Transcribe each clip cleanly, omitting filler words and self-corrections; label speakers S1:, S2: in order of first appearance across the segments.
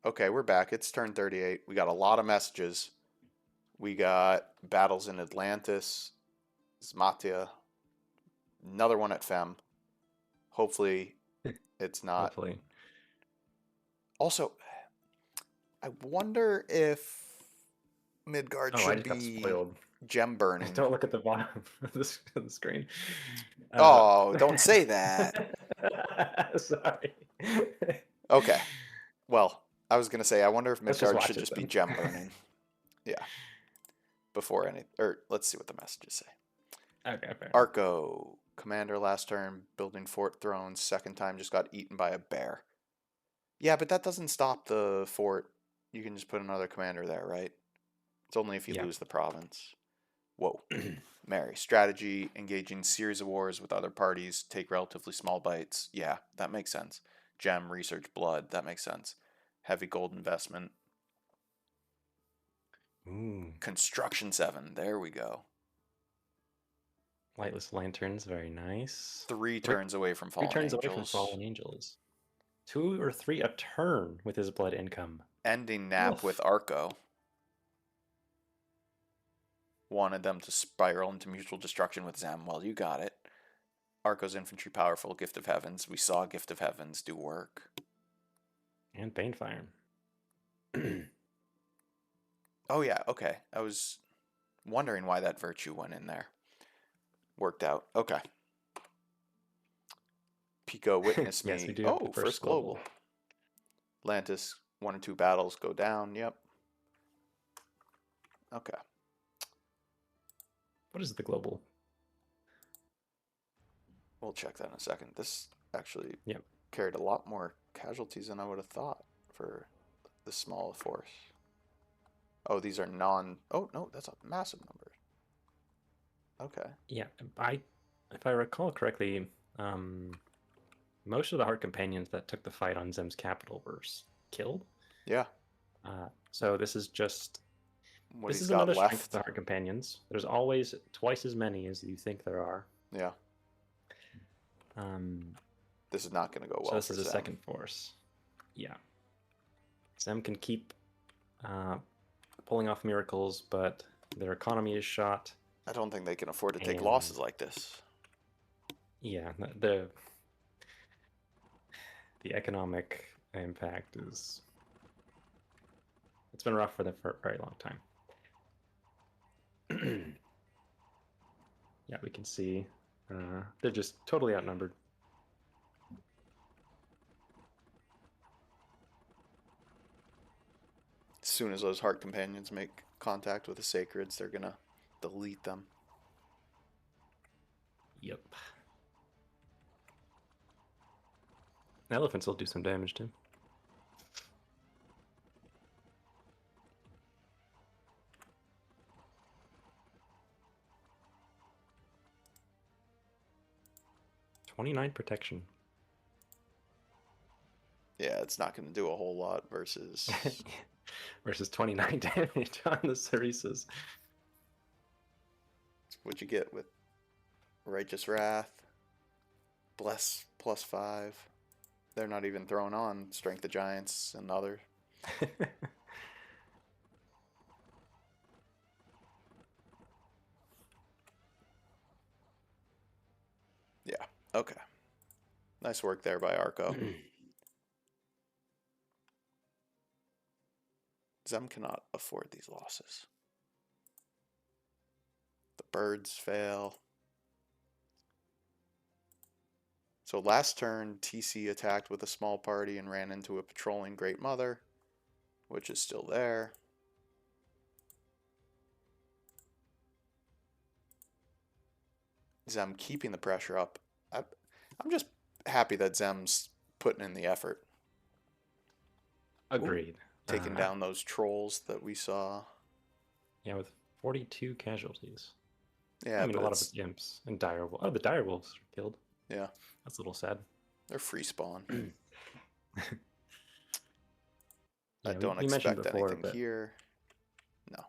S1: Okay, we're back. It's turn 38. We got a lot of messages. We got battles in Atlantis, Zmatia, another one at Fem. Hopefully, it's not.
S2: Hopefully.
S1: Also, I wonder if Midgard
S2: Oh, I
S1: should
S2: just got
S1: be
S2: spoiled.
S1: gem burning.
S2: Don't look at the bottom of the screen. Uh,
S1: Oh, don't say that.
S2: sorry.
S1: Okay. Well, I was gonna say I wonder if
S2: Let's just
S1: Midgard
S2: watch
S1: should
S2: it
S1: just be
S2: then.
S1: gem burning. Yeah. Before any, or let's see what the messages say.
S2: Okay, fair enough.
S1: Arco, commander last turn, building fort thrones. Second time just got eaten by a bear. Yeah, but that doesn't stop the fort. You can just put another commander there, right? It's only if you
S2: Yeah.
S1: lose the province. Whoa. Mary, strategy, engaging series of wars with other parties, take relatively small bites. Yeah, that makes sense. Gem, research, blood, that makes sense. Heavy gold investment.
S2: Ooh.
S1: Construction 7, there we go.
S2: Lightless lanterns, very nice.
S1: Three
S2: Three,
S1: turns away from
S2: three
S1: fallen
S2: turns away from
S1: angels.
S2: fallen angels. 2 or 3 a turn with his blood income.
S1: Ending nap with
S2: Woof.
S1: Arco. Wanted them to spiral into mutual destruction with Zem. Well, you got it. Arco's infantry powerful, Gift of Heavens. We saw Gift of Heavens do work.
S2: And Banefire.
S1: Oh yeah, okay. I was wondering why that virtue went in there. Worked out. Okay. Pico, witness
S2: Yes, we
S1: me.
S2: do have the
S1: Oh,
S2: first
S1: first global.
S2: global.
S1: Atlantis, 1 and 2 battles go down. Yep. Okay.
S2: What is the global?
S1: We'll check that in a second. This actually
S2: Yep.
S1: carried a lot more casualties than I would have thought for the small force. Oh, these are non. Oh, no, that's a massive number. Okay.
S2: Yeah, if I recall correctly, most of the Heart Companions that took the fight on Zem's capital were killed.
S1: Yeah.
S2: So this is just
S1: What
S2: this
S1: he's
S2: is
S1: got
S2: another strength of
S1: left.
S2: the Heart Companions. There's always twice as many as you think there are.
S1: Yeah.
S2: Um,
S1: This is not going to go
S2: so
S1: well
S2: this
S1: for
S2: is a
S1: Zem.
S2: second force. Yeah, Zem can keep uh, pulling off miracles, but their economy is shot.
S1: I don't think they can afford to take
S2: And
S1: losses like this.
S2: yeah, the economic impact is it's been rough for them for a very long time. Yeah, we can see they're just totally outnumbered.
S1: As soon as those heart companions make contact with the sacreds, they're going to delete them.
S2: Yep. Elephants will do some damage too. "29 protection."
S1: Yeah, it's not going to do a whole lot versus.
S2: Versus 29 damage on the Cereses.
S1: What you get with Righteous Wrath, Bless +5. They're not even thrown on Strength of Giants and other. Yeah, okay. Nice work there by Arco. Zem cannot afford these losses. The birds fail. So last turn, TC attacked with a small party and ran into a patrolling Great Mother, which is still there. Zem keeping the pressure up. I'm just happy that Zem's putting in the effort.
S2: Agreed.
S1: Ooh, taking down those trolls that we saw.
S2: Yeah, with 42 casualties.
S1: Yeah,
S2: I mean,
S1: but
S2: a lot of
S1: it's
S2: it's imps and direwolves. Oh, the direwolves are killed.
S1: yeah,
S2: That's a little sad.
S1: they're free spawn. I
S2: Yeah,
S1: don't
S2: we mentioned
S1: expect
S2: before,
S1: anything
S2: but
S1: here. No.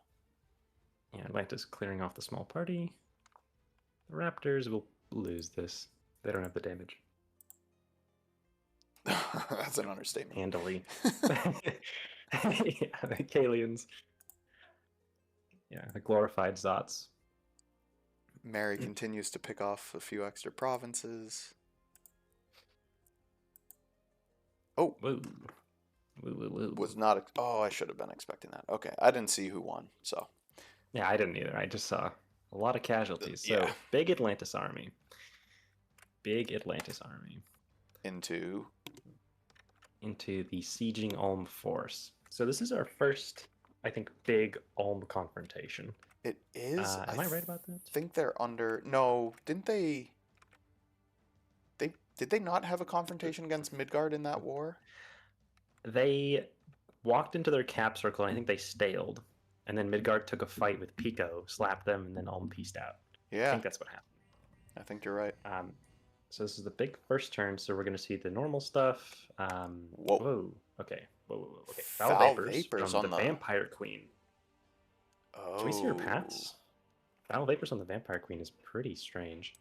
S2: yeah, Atlantis clearing off the small party. The Raptors will lose this. They don't have the damage.
S1: That's an understatement.
S2: handily. Yeah, the Kalians. Yeah, the glorified Zots.
S1: Mary continues to pick off a few extra provinces. Oh,
S2: Woo. Woo, woo, woo.
S1: was not. Oh, I should have been expecting that. Okay, I didn't see who won, so
S2: Yeah, I didn't either. I just saw a lot of casualties.
S1: yeah.
S2: So, big Atlantis army. Big Atlantis army.
S1: Into
S2: Into the sieging Ulm force. So this is our first, I think, big Ulm confrontation.
S1: it is.
S2: Am I right about that?
S1: Think they're under. No, didn't they? Did they not have a confrontation against Midgard in that war?
S2: They walked into their cap circle, and I think they staled. And then Midgard took a fight with Pico, slapped them, and then Ulm pieced out. I
S1: Yeah,
S2: think that's what happened.
S1: I think you're right.
S2: So this is the big first turn, so we're going to see the normal stuff.
S1: Whoa.
S2: Whoa. Okay. Whoa. Okay.
S1: Foul
S2: Vapors
S1: vapors
S2: from
S1: on
S2: the
S1: the-
S2: Vampire Queen.
S1: Oh.
S2: Can we see her paths? Foul Vapors on the Vampire Queen is pretty strange.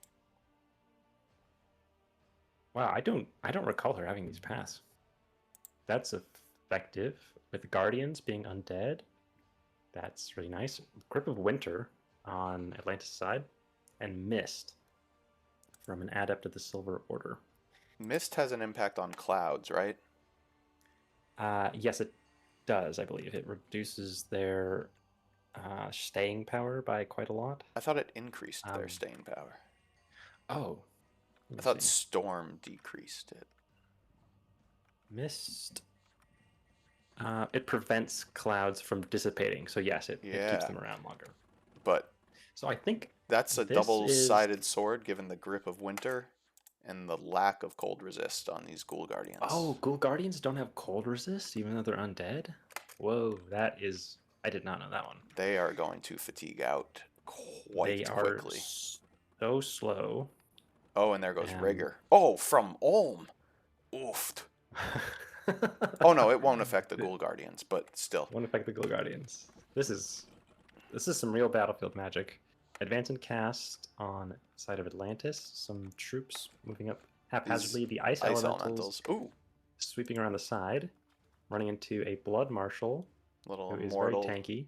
S2: Wow, I don't recall her having these paths. That's effective. With the Guardians being undead. That's really nice. Grip of Winter on Atlantis' side. And Mist from an Adept of the Silver Order.
S1: Mist has an impact on clouds, right?
S2: Yes, it does, I believe. It reduces their staying power by quite a lot.
S1: I thought it increased their staying power.
S2: Oh.
S1: I thought Storm decreased it.
S2: Mist. It prevents clouds from dissipating. So yes, it keeps them around longer.
S1: But
S2: so I think
S1: that's a double-sided sword given the grip of winter and the lack of cold resist on these Ghoul Guardians.
S2: Oh, Ghoul Guardians don't have cold resist even though they're undead? Whoa, that is... I did not know that one.
S1: They are going to fatigue out quite quickly.
S2: So slow.
S1: Oh, and there goes Rigor. Oh, from Ulm. Oofed. Oh no, it won't affect the Ghoul Guardians, but still.
S2: Won't affect the Ghoul Guardians. This is some real battlefield magic. Advance and cast on side of Atlantis. Some troops moving up haphazardly. The ice elementals.
S1: Ooh.
S2: Sweeping around the side, running into a Blood Marshal.
S1: Little
S2: who is
S1: immortal
S2: very tanky.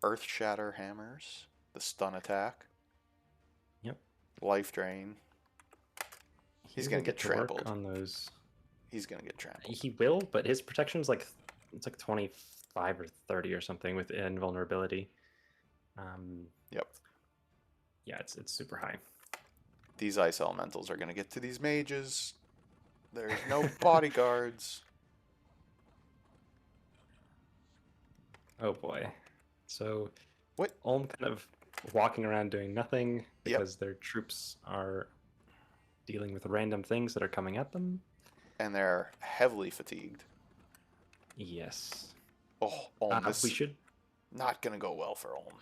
S1: Earth Shatter hammers. The stun attack.
S2: Yep.
S1: Life drain. He's gonna get trampled
S2: on those.
S1: He's gonna get trampled.
S2: He will, but his protection is like 25 or 30 or something with invulnerability.
S1: Yep.
S2: Yeah, it's super high.
S1: These ice elementals are gonna get to these mages. There's no bodyguards.
S2: Oh boy. So
S1: what?
S2: Ulm kind of walking around doing nothing because their troops are dealing with random things that are coming at them.
S1: And they're heavily fatigued.
S2: Yes.
S1: Oh, Ulm,
S2: we should...
S1: Not going to go well for Ulm.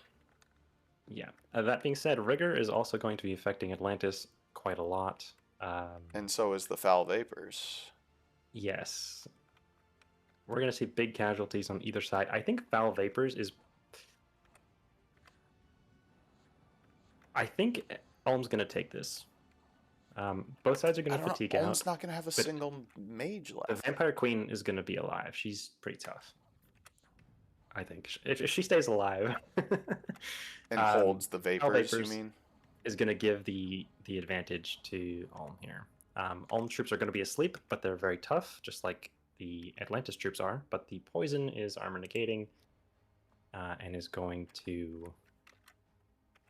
S2: Yeah. That being said, Rigor is also going to be affecting Atlantis quite a lot.
S1: And so is the Foul Vapors.
S2: Yes. We're going to see big casualties on either side. I think Foul Vapors is... I think Ulm's going to take this. Both sides are going to fatigue out.
S1: Ulm's not going to have a single mage left.
S2: The Vampire Queen is going to be alive. She's pretty tough. I think. If she stays alive.
S1: And holds the Vapors, you mean?
S2: Is going to give the advantage to Ulm here. Ulm troops are going to be asleep, but they're very tough, just like the Atlantis troops are. But the poison is armor negating and is going to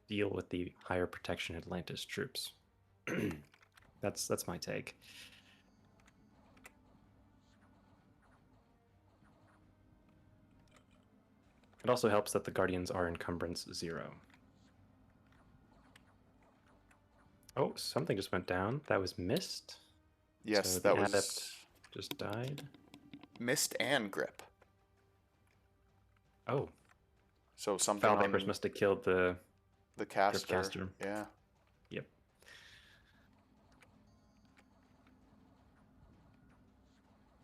S2: deal with the higher protection Atlantis troops. That's my take. It also helps that the Guardians are encumbrance 0. Oh, something just went down. That was Mist.
S1: Yes,
S2: so
S1: that
S2: the
S1: was
S2: Adept just died.
S1: Mist and Grip.
S2: Oh.
S1: So something
S2: Foul Vapors must have killed the
S1: caster. Yeah.
S2: Yep.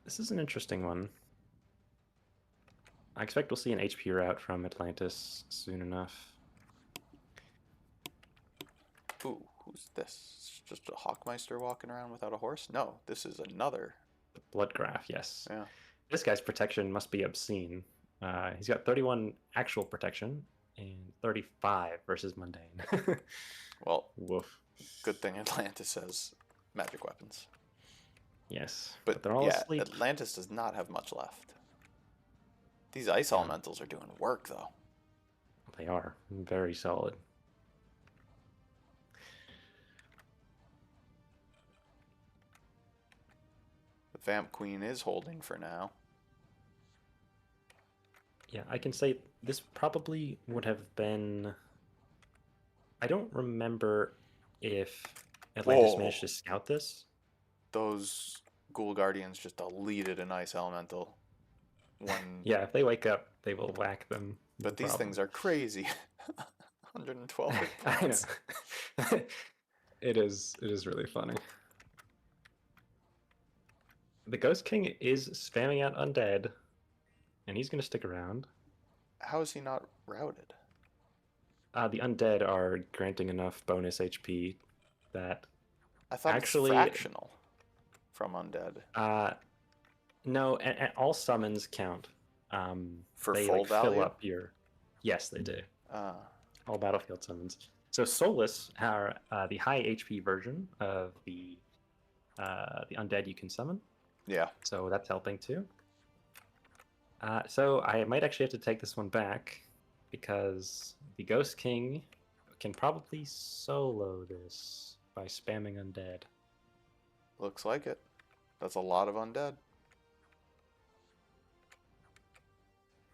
S2: This is an interesting one. I expect we'll see an HP route from Atlantis soon enough.
S1: Ooh, who's this? Just a Hawkmeister walking around without a horse? No, this is another
S2: The blood graph, yes.
S1: Yeah.
S2: This guy's protection must be obscene. He's got 31 actual protection and 35 versus mundane.
S1: Well,
S2: Woof.
S1: good thing Atlantis has magic weapons.
S2: Yes,
S1: But
S2: but they're all
S1: yeah,
S2: asleep.
S1: Atlantis does not have much left. These ice
S2: Yeah.
S1: elementals are doing work, though.
S2: They are very solid.
S1: The Vamp Queen is holding for now.
S2: Yeah, I can say this probably would have been. I don't remember if Atlantis managed
S1: Whoa!
S2: to scout this.
S1: Those Ghoul Guardians just deleted an ice elemental. One,
S2: Yeah, if they wake up, they will whack them. No
S1: but these
S2: problem.
S1: things are crazy. 112 hit
S2: I
S1: points.
S2: know. It is. It is really funny. The Ghost King is spamming out undead, and he's going to stick around.
S1: How is he not routed?
S2: The undead are granting enough bonus HP that
S1: I thought it's
S2: actually,
S1: fractional from undead.
S2: no, and all summons count.
S1: For
S2: They
S1: full
S2: like fill
S1: value?
S2: up your. Yes, they do.
S1: Uh,
S2: All battlefield summons. So Soulless are the high HP version of the undead you can summon.
S1: yeah.
S2: So that's helping too. So I might actually have to take this one back because the Ghost King can probably solo this by spamming undead.
S1: Looks like it. That's a lot of undead.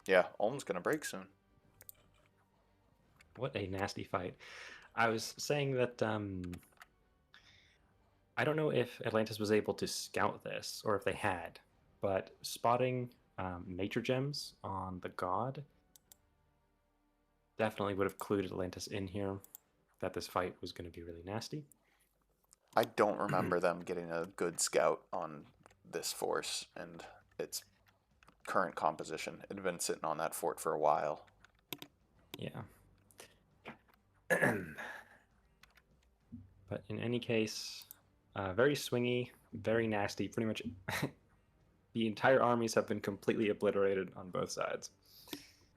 S1: Yeah, Ulm's gonna break soon.
S2: What a nasty fight. I was saying that I don't know if Atlantis was able to scout this or if they had, but spotting nature gems on the god definitely would have clued Atlantis in here that this fight was going to be really nasty.
S1: I don't remember them getting a good scout on this force and its current composition. It had been sitting on that fort for a while.
S2: Yeah. But in any case, very swingy, very nasty. Pretty much the entire armies have been completely obliterated on both sides.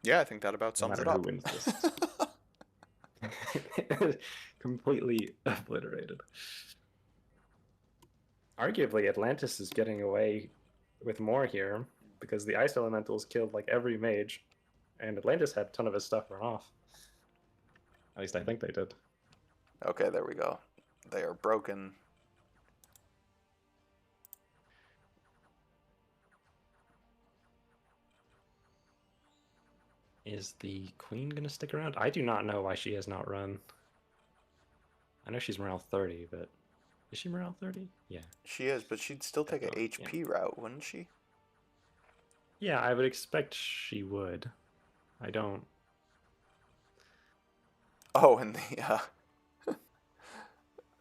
S1: Yeah, I think that about
S2: No
S1: sums it
S2: matter who
S1: up.
S2: wins this. Completely obliterated. Arguably, Atlantis is getting away with more here because the ice elementals killed like every mage, and Atlantis had a ton of his stuff run off. At least I think they did.
S1: Okay, there we go. They are broken.
S2: Is the queen gonna stick around? I do not know why she has not run. I know she's morale 30, but is she morale 30? Yeah.
S1: She is, but she'd still take a HP route, wouldn't she?
S2: Yeah, I would expect she would. I don't.
S1: Oh, and the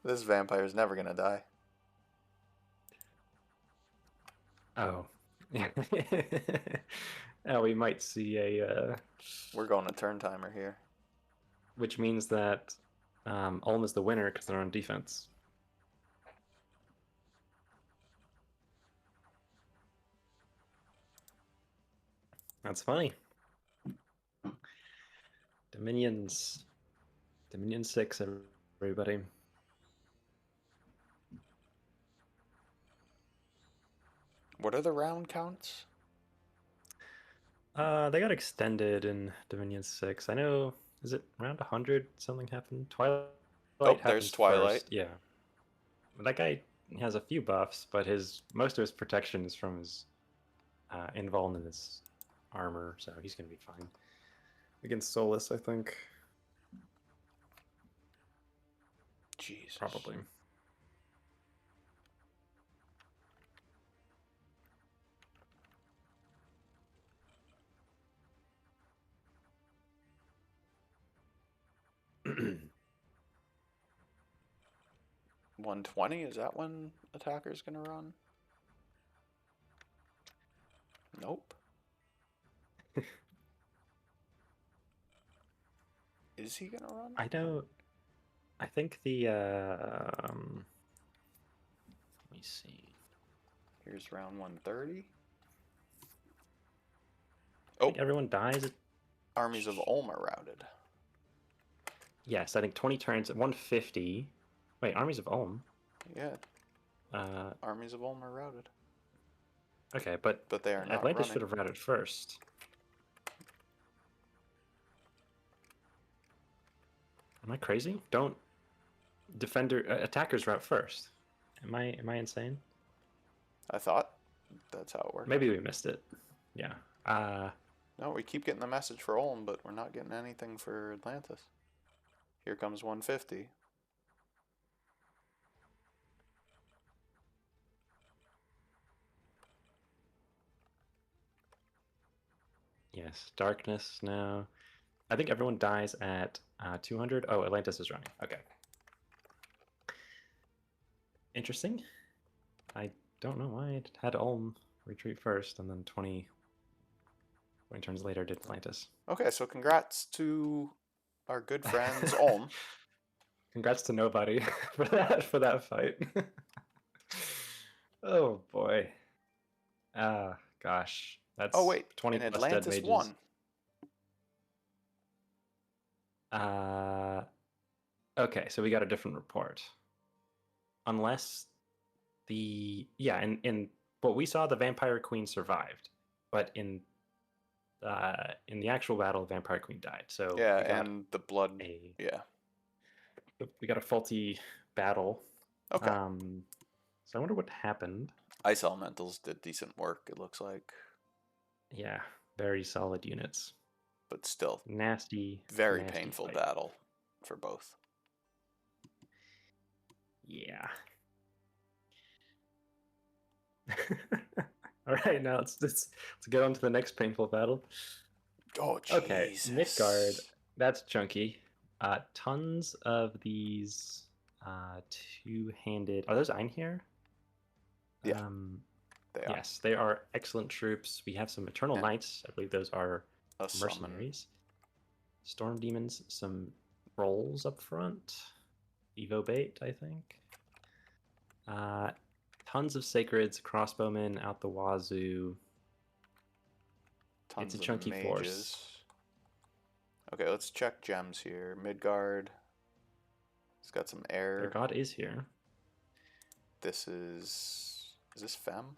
S1: this vampire's never gonna die.
S2: Oh. We might see a.
S1: We're going to turn timer here.
S2: Which means that Ulm is the winner because they're on defense. That's funny. Dominions. Dominion 6, everybody.
S1: What are the round counts?
S2: They got extended in Dominion 6. I know, is it around 100 something happened? Twilight
S1: Oh, there's
S2: happened
S1: Twilight.
S2: first. Yeah. That guy has a few buffs, but most of his protection is from his invuln in his armor, so he's going to be fine. Against Solus, I think.
S1: Jesus.
S2: Probably.
S1: $120, is that when attacker's gonna run? Nope. Is he gonna run?
S2: I don't. I think the. Let me see.
S1: Here's round 130.
S2: I think everyone dies.
S1: Armies of Ulm are routed.
S2: Yes, I think 20 turns at 150. Wait, Armies of Ulm?
S1: Yeah.
S2: Uh,
S1: Armies of Ulm are routed.
S2: okay, but
S1: they are not
S2: Atlantis
S1: running.
S2: should have routed first. Am I crazy? Don't attackers route first. Am I insane?
S1: I thought that's how it worked.
S2: Maybe we missed it. Yeah.
S1: No, we keep getting the message for Ulm, but we're not getting anything for Atlantis. Here comes 150.
S2: Yes, darkness now. I think everyone dies at 200. Oh, Atlantis is running. Okay. Interesting. I don't know why it had Ulm retreat first, and then 20 turns later did Atlantis.
S1: Okay, so congrats to our good friends Ulm.
S2: Congrats to nobody for that fight. Oh boy. Gosh. That's
S1: Oh wait,
S2: 20
S1: and
S2: plus dead
S1: Atlantis
S2: mages.
S1: won.
S2: Okay, so we got a different report. Unless in what we saw, the Vampire Queen survived, but in the actual battle, Vampire Queen died. So
S1: yeah, and the blood.
S2: we got a faulty battle.
S1: Okay.
S2: So I wonder what happened.
S1: Ice Elementals did decent work, it looks like.
S2: Yeah, very solid units.
S1: But still,
S2: nasty,
S1: very
S2: nasty
S1: painful
S2: fight.
S1: battle for both.
S2: Yeah. All right, now let's get on to the next painful battle.
S1: Oh, Jesus.
S2: Okay, Midgard. That's chunky. Tons of these two-handed. Are those Einherjar?
S1: Yeah. They are.
S2: Yes, they are excellent troops. We have some Eternal Knights. I believe those are mercenaries. Storm Demons, some rolls up front. Evo bait, I think. Tons of Sacreds, crossbowmen out the wazoo.
S1: Tons
S2: it's a chunky
S1: of
S2: force.
S1: Okay, let's check gems here. Midgard. It's got some air.
S2: Their god is here.
S1: This is this Fem?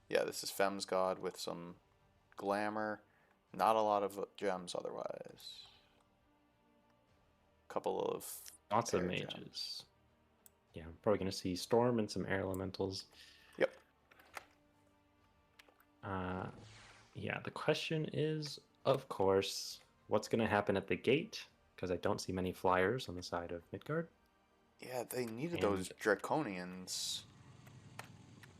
S1: Yeah, this is Fem's god with some glamour. Not a lot of gems otherwise. Couple of
S2: lots of mages. Gems. Yeah, I'm probably gonna see Storm and some air elementals.
S1: Yep.
S2: Yeah, the question is, of course, what's gonna happen at the gate? Because I don't see many flyers on the side of Midgard.
S1: Yeah, they needed those Draconians.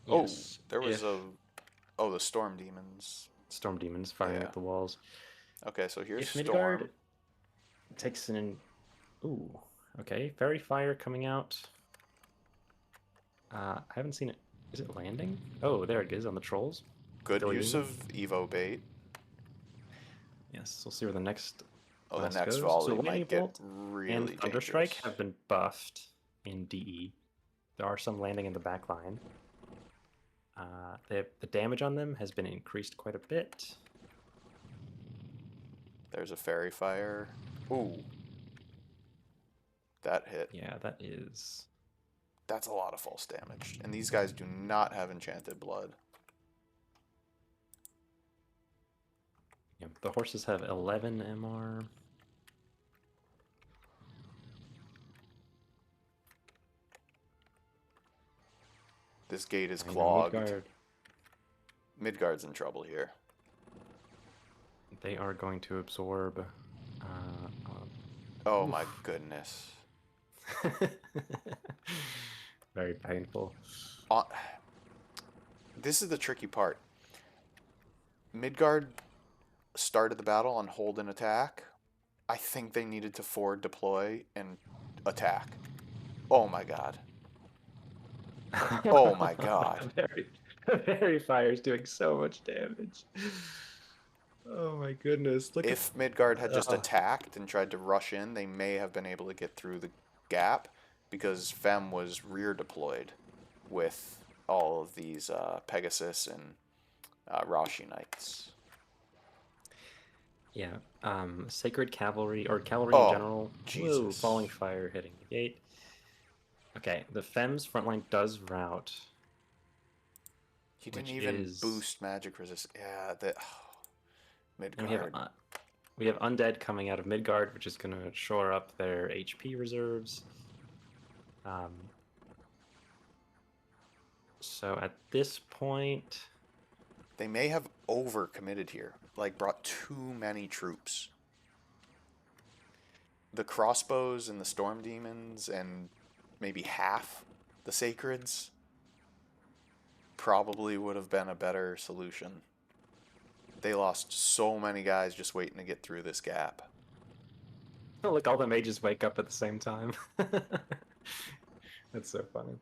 S2: Yes,
S1: oh, there was the Storm Demons.
S2: Storm Demons firing at the walls.
S1: Okay, so here's
S2: if
S1: Storm.
S2: Midgard takes an... Ooh, okay. Fairy Fire coming out. I haven't seen it. Is it landing? Oh, there it is on the trolls.
S1: Good use of Evo bait.
S2: Yes, we'll see where the next
S1: the next volley might get really
S2: and Thunderstrike
S1: dangerous.
S2: have been buffed in DE. There are some landing in the back line. The damage on them has been increased quite a bit.
S1: There's a Fairy Fire. Ooh. That hit.
S2: Yeah, that is...
S1: That's a lot of false damage. And these guys do not have Enchanted Blood.
S2: Yeah, the horses have 11 MR.
S1: This gate is clogged. Midgard's in trouble here.
S2: They are going to absorb...
S1: oh my goodness.
S2: Very painful.
S1: This is the tricky part. Midgard started the battle on hold and attack. I think they needed to forward deploy and attack. Oh my god. Oh my god.
S2: Fairy Fire is doing so much damage. Oh my goodness. Look
S1: if Midgard had just attacked and tried to rush in, they may have been able to get through the gap because Fem was rear deployed with all of these Pegasus and Rashi Knights.
S2: Yeah. Sacred Cavalry, or Cavalry in
S1: Oh,
S2: general. Whoa,
S1: Jesus.
S2: Falling Fire hitting the gate. Okay, the Fem's frontline does route,
S1: He didn't
S2: which
S1: even
S2: is...
S1: boost magic resist. Yeah, that
S2: And
S1: Midgard.
S2: we have Undead coming out of Midgard, which is going to shore up their HP reserves. So at this point...
S1: They may have overcommitted here, like brought too many troops. The crossbows and the storm demons and maybe half the sacreds probably would have been a better solution. They lost so many guys just waiting to get through this gap.
S2: Oh, look, all the mages wake up at the same time. That's so funny.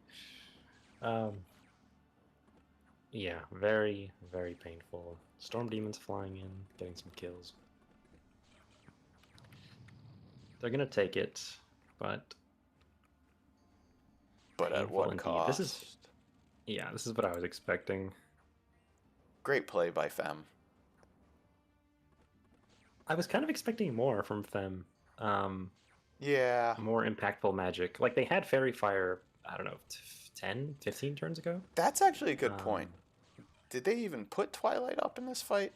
S2: Yeah, very, very painful. Storm demons flying in, getting some kills. They're gonna take it, but
S1: At
S2: painful
S1: what
S2: indeed. This is,
S1: cost?
S2: yeah, this is what I was expecting.
S1: Great play by Fem.
S2: I was kind of expecting more from Fem. Um,
S1: Yeah,
S2: More impactful magic. Like they had Fairy Fire, I don't know, 10, 15 turns ago.
S1: that's actually a good
S2: Um,
S1: point. Did they even put Twilight up in this fight?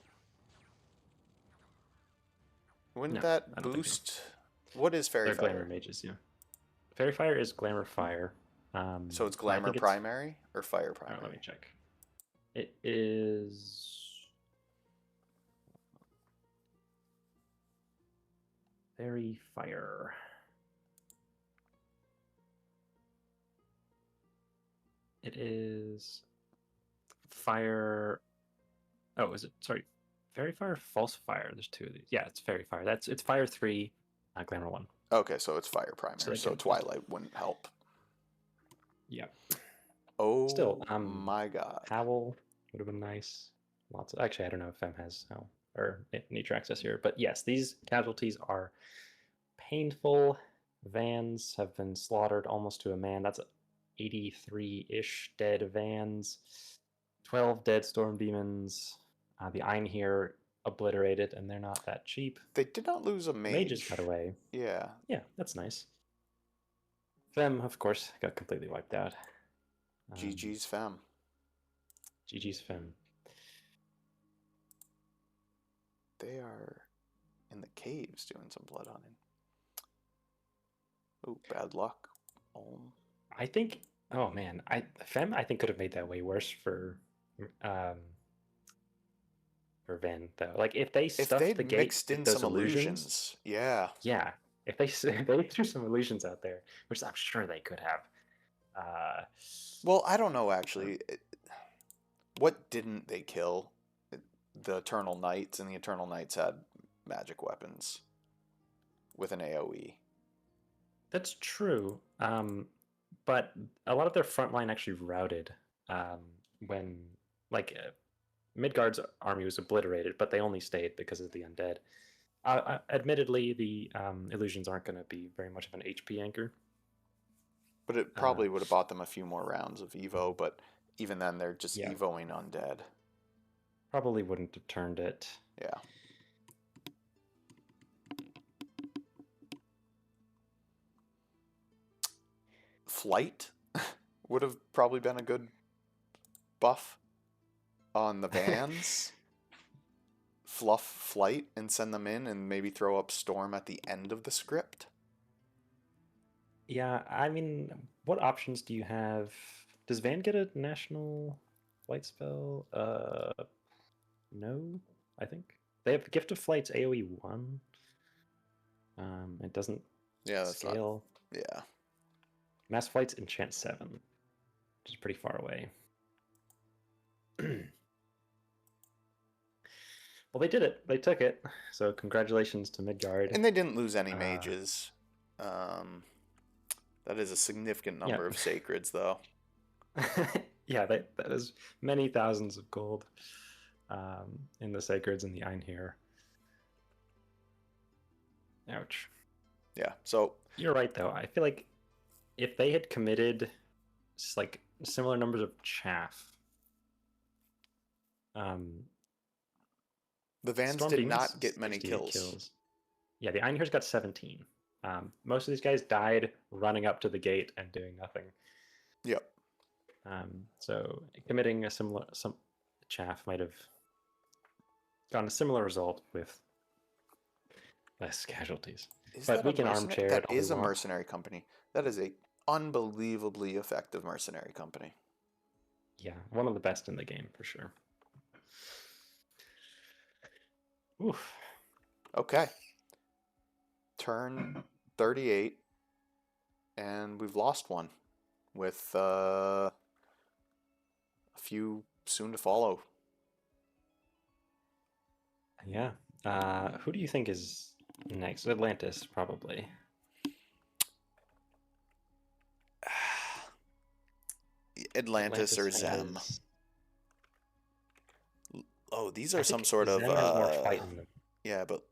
S1: Wouldn't
S2: no,
S1: that
S2: I don't think so.
S1: boost? What is Fairy
S2: They're Glamour
S1: Fire?
S2: mages, yeah. Fairy Fire is Glamour Fire.
S1: So it's
S2: I
S1: Glamour
S2: think it's...
S1: primary or Fire
S2: Oh, let me
S1: primary?
S2: check. It is Fairy Fire. It is Fire. Oh, is it? Sorry, Fairy Fire, False Fire. There's two of these. Yeah, it's Fairy Fire. It's Fire 3, Glamour 1.
S1: Okay, so it's Fire
S2: So
S1: primary.
S2: they
S1: So
S2: can...
S1: Twilight wouldn't help.
S2: Yeah. Still,
S1: Oh my god.
S2: Howl would have been nice. Lots of... Actually, I don't know if Fem has Howl or nature access here, but yes, these casualties are painful. Vans have been slaughtered almost to a man. That's 83-ish dead Vans. 12 dead Storm Demons. The Ein here obliterated, and they're not that cheap.
S1: They did not lose a
S2: Mages got
S1: mage.
S2: away.
S1: Yeah.
S2: Yeah, that's nice. Fem, of course, got completely wiped out.
S1: GG's Fem.
S2: GG's Fem.
S1: They are in the caves doing some blood hunting. Oh, bad luck.
S2: I think... Oh man, Fem I think could have made that way worse for Van though. Like if they stuffed
S1: they'd
S2: the gate
S1: mixed
S2: with
S1: in
S2: those
S1: some
S2: illusions,
S1: yeah.
S2: yeah. If they if they threw some illusions out there, which I'm sure they could have.
S1: Well, I don't know actually. What didn't they kill? The Eternal Knights, and the Eternal Knights had magic weapons with an AoE.
S2: That's true. But a lot of their front line actually routed when, like, Midgard's army was obliterated, but they only stayed because of the undead. Admittedly, the illusions aren't going to be very much of an HP anchor.
S1: But it probably would have bought them a few more rounds of Evo, but even then they're just
S2: Yeah.
S1: Evoing undead.
S2: Probably wouldn't have turned it.
S1: Yeah. Flight would have probably been a good buff on the Vans. Fluff Flight and send them in and maybe throw up Storm at the end of the script.
S2: Yeah, I mean, what options do you have? Does Van get a national flight spell? No, I think. They have Gift of Flight's AoE 1. It doesn't scale.
S1: Yeah.
S2: Mass Flight's Enchant 7, which is pretty far away. Well, they did it. They took it. So congratulations to Midgard.
S1: And they didn't lose any mages. That is a significant number of sacreds, though.
S2: Yeah, that is many thousands of gold in the sacreds and the Einhir. Ouch.
S1: Yeah, so...
S2: You're right, though. I feel like if they had committed like similar numbers of chaff. Um,
S1: The Vans
S2: Storm
S1: did
S2: Demons,
S1: not get many
S2: 68
S1: kills.
S2: kills. Yeah, the Einherjar's got 17. Most of these guys died running up to the gate and doing nothing.
S1: Yep.
S2: So committing some chaff might have gotten a similar result with less casualties.
S1: Is
S2: But
S1: that a
S2: we can
S1: mercenary?
S2: armchair
S1: That
S2: it all we
S1: is a
S2: want.
S1: mercenary company. That is a unbelievably effective mercenary company.
S2: Yeah, one of the best in the game for sure. Oof.
S1: Okay. Turn 38, and we've lost one with a few soon to follow.
S2: Yeah. Who do you think is next? Atlantis, probably.
S1: Atlantis
S2: Atlantis
S1: or Zem.
S2: has.
S1: Oh, these
S2: I
S1: are some
S2: think
S1: sort of
S2: Zem has more fight in them.
S1: yeah, but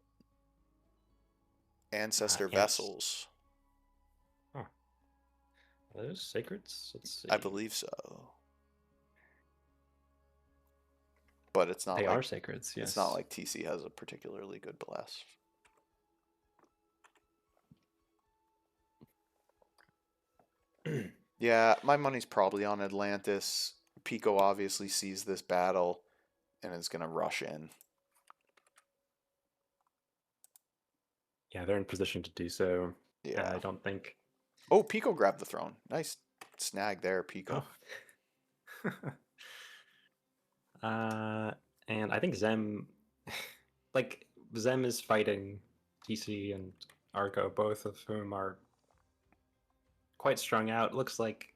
S1: ancestor
S2: Ants.
S1: vessels.
S2: Huh. Are those sacreds? Let's see.
S1: I believe so. But it's not
S2: They
S1: like
S2: are sacreds, yes.
S1: it's not like TC has a particularly good blast. Yeah, my money's probably on Atlantis. Pico obviously sees this battle and is gonna rush in.
S2: Yeah, they're in position to do so.
S1: Yeah.
S2: I don't think.
S1: Oh, Pico grabbed the throne. Nice snag there, Pico.
S2: Oh. uh, and I think Zem, like Zem is fighting TC and Arco, both of whom are quite strung out. Looks like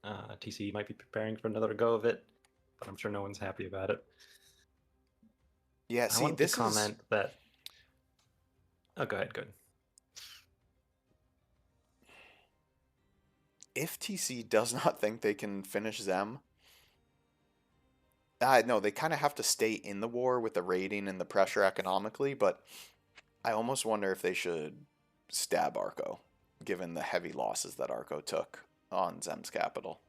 S2: TC might be preparing for another go of it, but I'm sure no one's happy about it.
S1: Yeah,
S2: I
S1: see,
S2: wanted to
S1: this is
S2: comment that. Oh, go ahead. Good.
S1: if TC does not think they can finish Zem. No, they kind of have to stay in the war with the raiding and the pressure economically, but I almost wonder if they should stab Arco, given the heavy losses that Arco took on Zem's capital.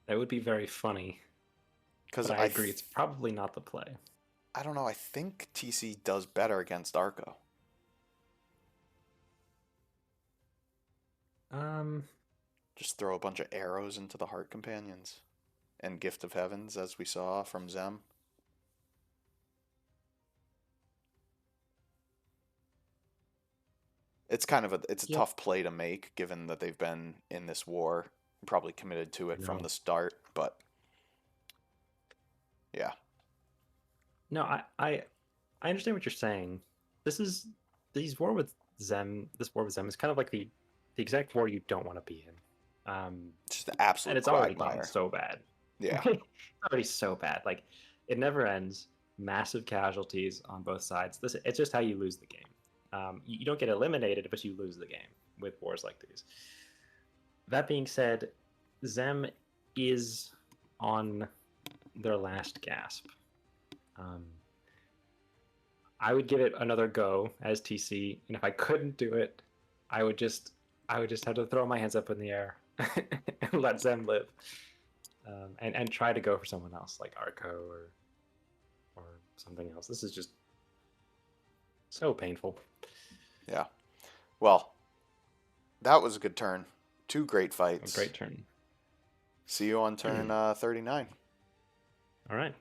S2: That would be very funny,
S1: Because
S2: but I agree, it's probably not the play.
S1: I don't know. I think TC does better against Arco. Just throw a bunch of arrows into the Heart Companions and Gift of Heavens, as we saw from Zem. It's kind of a
S2: Yep.
S1: tough play to make, given that they've been in this war, probably committed to it from
S2: No.
S1: the start. But yeah,
S2: No, I understand what you're saying. This is these war with Zem. This war with Zem is kind of like the exact war you don't want to be in.
S1: it's just the
S2: And
S1: absolute
S2: it's already gone
S1: quagmire.
S2: so bad.
S1: Yeah,
S2: It's already so bad. Like it never ends. Massive casualties on both sides. It's just how you lose the game. You don't get eliminated, but you lose the game with wars like these. That being said, Zem is on their last gasp. I would give it another go as TC, and if I couldn't do it, I would just have to throw my hands up in the air and let Zem live, and try to go for someone else like Arco or something else. This is just so painful.
S1: yeah. Well, that was a good turn. Two great
S2: A
S1: fights.
S2: great turn.
S1: See you on turn 39.
S2: All right.